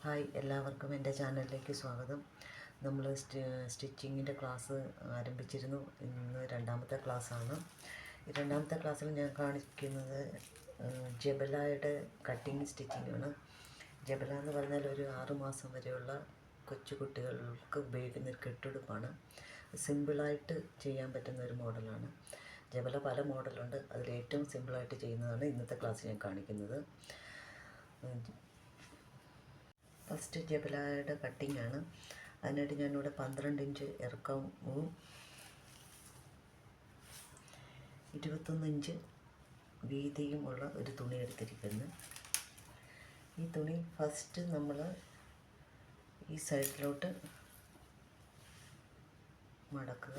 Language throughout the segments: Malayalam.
ഹായ്, എല്ലാവർക്കും എൻ്റെ ചാനലിലേക്ക് സ്വാഗതം. നമ്മൾ സ്റ്റിച്ചിങ്ങിൻ്റെ ക്ലാസ് ആരംഭിച്ചിരുന്നു. ഇന്ന് രണ്ടാമത്തെ ക്ലാസ്സാണ്. ഈ രണ്ടാമത്തെ ക്ലാസ്സിൽ ഞാൻ കാണിക്കുന്നത് ജബലായുടെ കട്ടിങ് സ്റ്റിച്ചിങ്ങാണ്. ജബല എന്ന് പറഞ്ഞാൽ ഒരു 6 മാസം വരെയുള്ള കൊച്ചു കുട്ടികൾക്ക് ഉപയോഗിക്കുന്ന ഒരു കെട്ടുടുപ്പാണ്. സിമ്പിളായിട്ട് ചെയ്യാൻ പറ്റുന്ന ഒരു മോഡലാണ്. ജബല പല മോഡലുണ്ട്. അതിൽ ഏറ്റവും സിമ്പിളായിട്ട് ചെയ്യുന്നതാണ് ഇന്നത്തെ ക്ലാസ്സിൽ ഞാൻ കാണിക്കുന്നത്. ഫസ്റ്റ് ജബലയുടെ കട്ടിംഗ് ആണ്. അതിനായിട്ട് ഞാനിവിടെ 12 ഇഞ്ച് ഇറക്കവും 21 ഇഞ്ച് വീതിയുമുള്ള ഒരു തുണി എടുത്തിരിക്കുന്നു. ഈ തുണി ഫസ്റ്റ് നമ്മൾ ഈ സൈഡിലോട്ട് മടക്കുക.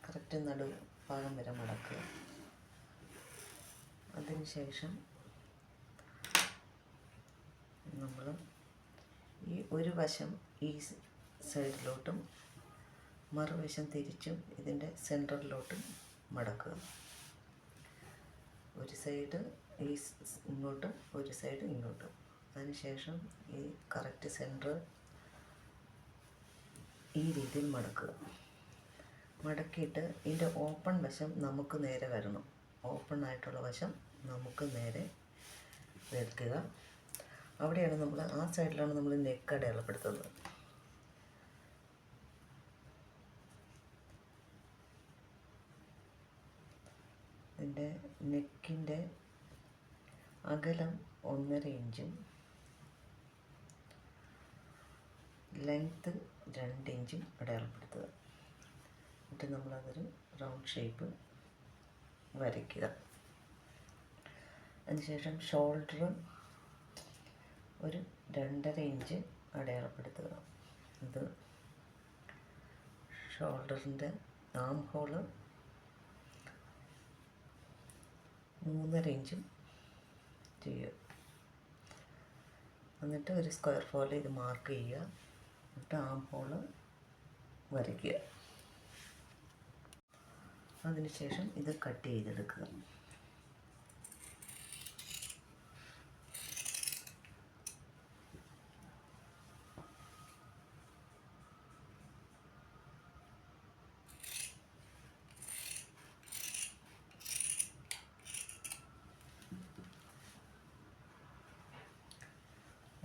കറക്റ്റ് ഭാഗം വരെ മടക്കുക. അതിനുശേഷം നമ്മൾ ഈ ഒരു വശം ഈ സൈഡിലോട്ടും മറുവശം തിരിച്ചും ഇതിൻ്റെ സെൻറ്ററിലോട്ടും മടക്കുക. ഒരു സൈഡ് ഇങ്ങോട്ടും ഒരു സൈഡ് ഇങ്ങോട്ടും. അതിനുശേഷം ഈ കറക്റ്റ് സെൻറ്റർ ഈ രീതിയിൽ മടക്കുക. മടക്കിയിട്ട് ഇതിൻ്റെ ഓപ്പൺ വശം നമുക്ക് നേരെ വരണം. ഓപ്പൺ ആയിട്ടുള്ള വശം നമുക്ക് നേരെ വെക്കുക. അവിടെയാണ് നമ്മൾ ആ സൈഡിലാണ് നമ്മൾ നെക്ക് അടയാളപ്പെടുത്തുന്നത്. ഇതിൻ്റെ നെക്കിൻ്റെ അകലം 1.5 ഇഞ്ചും ലെങ്ത്ത് 2 ഇഞ്ചും അടയാളപ്പെടുത്തുക. എന്നിട്ട് നമ്മളതൊരു റൗണ്ട് ഷേപ്പ് വരയ്ക്കുക. അതിനുശേഷം ഷോൾഡർ ഒരു 2.5 ഇഞ്ച് അടയാളപ്പെടുത്തുക. ഇത് ഷോൾഡറിൻ്റെ ആം ഹോള് 3.5 ഇഞ്ചും ചെയ്യുക. എന്നിട്ട് ഒരു സ്ക്വയർ പോലെ ഇത് മാർക്ക് ചെയ്യുക. എന്നിട്ട് ആം ഹോള് വരയ്ക്കുക. അതിനുശേഷം ഇത് കട്ട് ചെയ്തെടുക്കുക.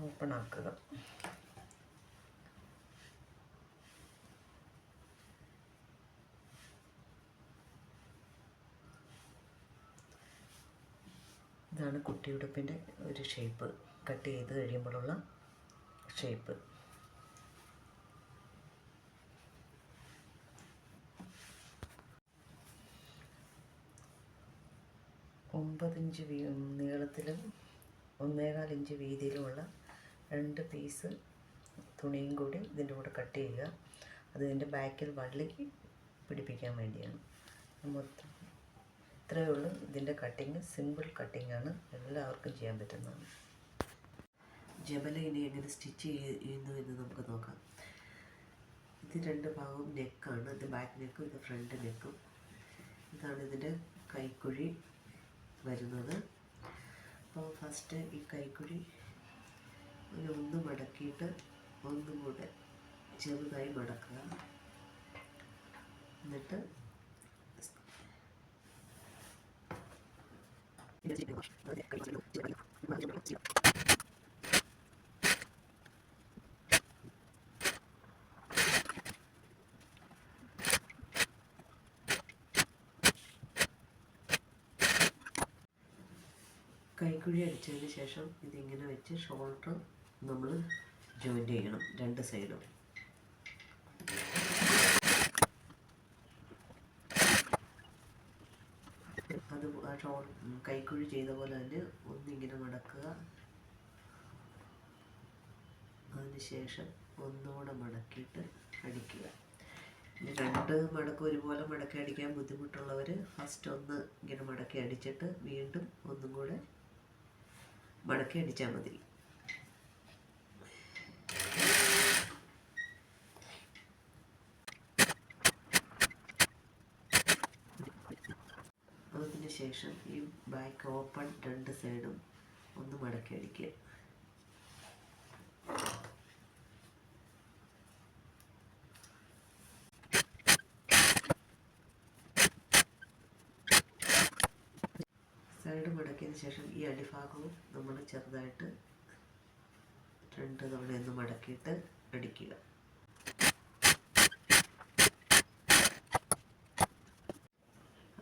ഓപ്പൺ ആക്കുക. ഇതാണ് കുട്ടിയുടുപ്പിൻ്റെ ഒരു ഷേപ്പ്. കട്ട് ചെയ്ത് കഴിയുമ്പോഴുള്ള ഷേപ്പ്. ഒമ്പത് ഇഞ്ച് നീളത്തിലും 1.25 ഇഞ്ച് വീതിയിലുമുള്ള 2 പീസ് തുണിയും കൂടി ഇതിൻ്റെ കൂടെ കട്ട് ചെയ്യുക. അത് ഇതിൻ്റെ ബാക്കിൽ വള്ളിക്ക് പിടിപ്പിക്കാൻ വേണ്ടിയാണ്. മൊത്തം ഇത്രയേ ഉള്ളൂ ഇതിൻ്റെ കട്ടിങ്. സിമ്പിൾ കട്ടിങ്ങാണ്, എല്ലാവർക്കും ചെയ്യാൻ പറ്റുന്നതാണ്. ജബല ഇനി എങ്ങനെ സ്റ്റിച്ച് ചെയ്യുന്നു എന്ന് നമുക്ക് നോക്കാം. ഇത് 2 ഭാഗവും നെക്കാണ്. ഇത് ബാക്ക് നെക്കും ഇത് ഫ്രണ്ട് നെക്കും. ഇതാണ് ഇതിൻ്റെ കൈക്കുഴി വരുന്നത്. അപ്പോൾ ഫസ്റ്റ് ഈ കൈക്കുഴി ഒന്ന് മടക്കിയിട്ട് ഒന്നും കൂടെ ചെറുതായി മടക്കുക. എന്നിട്ട് കൈക്കുഴി അടിച്ചതിന് ശേഷം ഇതിങ്ങനെ വെച്ച് ഷോൾഡർ നമ്മൾ ജോയിൻ്റ് ചെയ്യണം 2 സൈഡും. അത് കൈക്കുഴി ചെയ്ത പോലെ തന്നെ ഒന്നിങ്ങനെ മടക്കുക. അതിനുശേഷം ഒന്നുകൂടെ മടക്കിയിട്ട് അടിക്കുക. 2 മടക്ക് ഒരുപോലെ മടക്കി അടിക്കാൻ ബുദ്ധിമുട്ടുള്ളവർ ഫസ്റ്റ് ഒന്ന് ഇങ്ങനെ മടക്കി അടിച്ചിട്ട് വീണ്ടും ഒന്നും കൂടെ മടക്കി അടിച്ചാൽ മതി. അതിനുശേഷം ഈ ബാക്ക് ഓപ്പൺ 2 സൈഡും ഒന്ന് മടക്കി അടിക്കുക. സൈഡ് മടക്കിയതിന് ശേഷം ഈ അടിഭാഗവും നമ്മൾ ചെറുതായിട്ട് 2 തവണ ഒന്ന് മടക്കിയിട്ട് അടിക്കുക.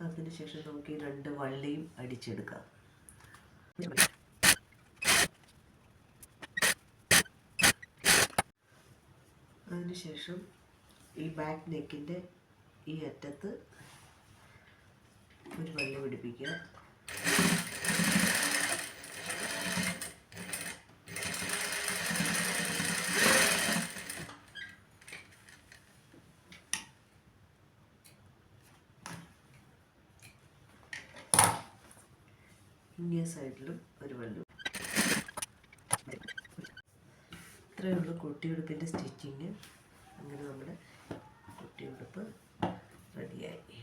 അതിനുശേഷം നമുക്ക് ഈ 2 വള്ളിയും അടിച്ചെടുക്കാം. അതിനുശേഷം ഈ ബാക്ക് നെക്കിൻ്റെ ഈ അറ്റത്ത് ഒരു വള്ളി പിടിപ്പിക്കുക. ഇങ്ങേ സൈഡിലും ഒരു വള്ളി. ഇത്രയേ ഉള്ളൂ കുട്ടിയുടുപ്പിൻ്റെ സ്റ്റിച്ചിങ്. അങ്ങനെ നമ്മുടെ കുട്ടിയുടുപ്പ് റെഡിയായി.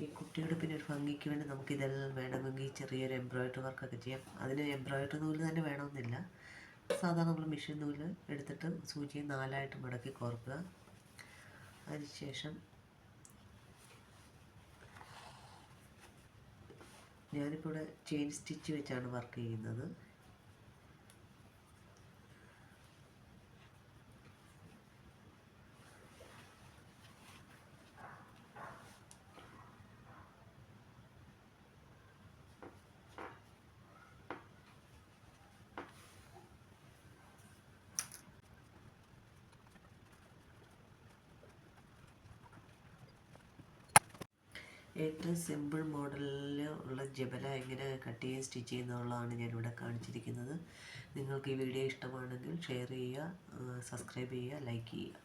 ഈ കുട്ടിയുടുപ്പിൻ്റെ ഒരു ഭംഗിക്ക് വേണ്ടി നമുക്കിതെല്ലാം വേണമെങ്കിൽ ചെറിയൊരു എംബ്രോയിഡറി വർക്കൊക്കെ ചെയ്യാം. അതിന് എംബ്രോയിഡറി നൂല് തന്നെ വേണമെന്നില്ല. സാധാരണ നമ്മൾ മെഷീൻ നൂല് എടുത്തിട്ട് സൂചിയെ 4ആയിട്ട് മടക്കി കോർക്കുക. അതിനുശേഷം ഞാനിപ്പോൾ ഇവിടെ ചെയിൻ സ്റ്റിച്ച് വെച്ചാണ് വർക്ക് ചെയ്യുന്നത്. ഏറ്റവും സിമ്പിൾ മോഡലിൽ ഉള്ള ജബല എങ്ങനെ കട്ട് ചെയ്ത് സ്റ്റിച്ച് ചെയ്യുന്നതാണ് ഞാനിവിടെ കാണിച്ചിരിക്കുന്നത്. നിങ്ങൾക്ക് ഈ വീഡിയോ ഇഷ്ടമാണെങ്കിൽ ഷെയർ ചെയ്യുക, സബ്സ്ക്രൈബ് ചെയ്യുക, ലൈക്ക് ചെയ്യുക.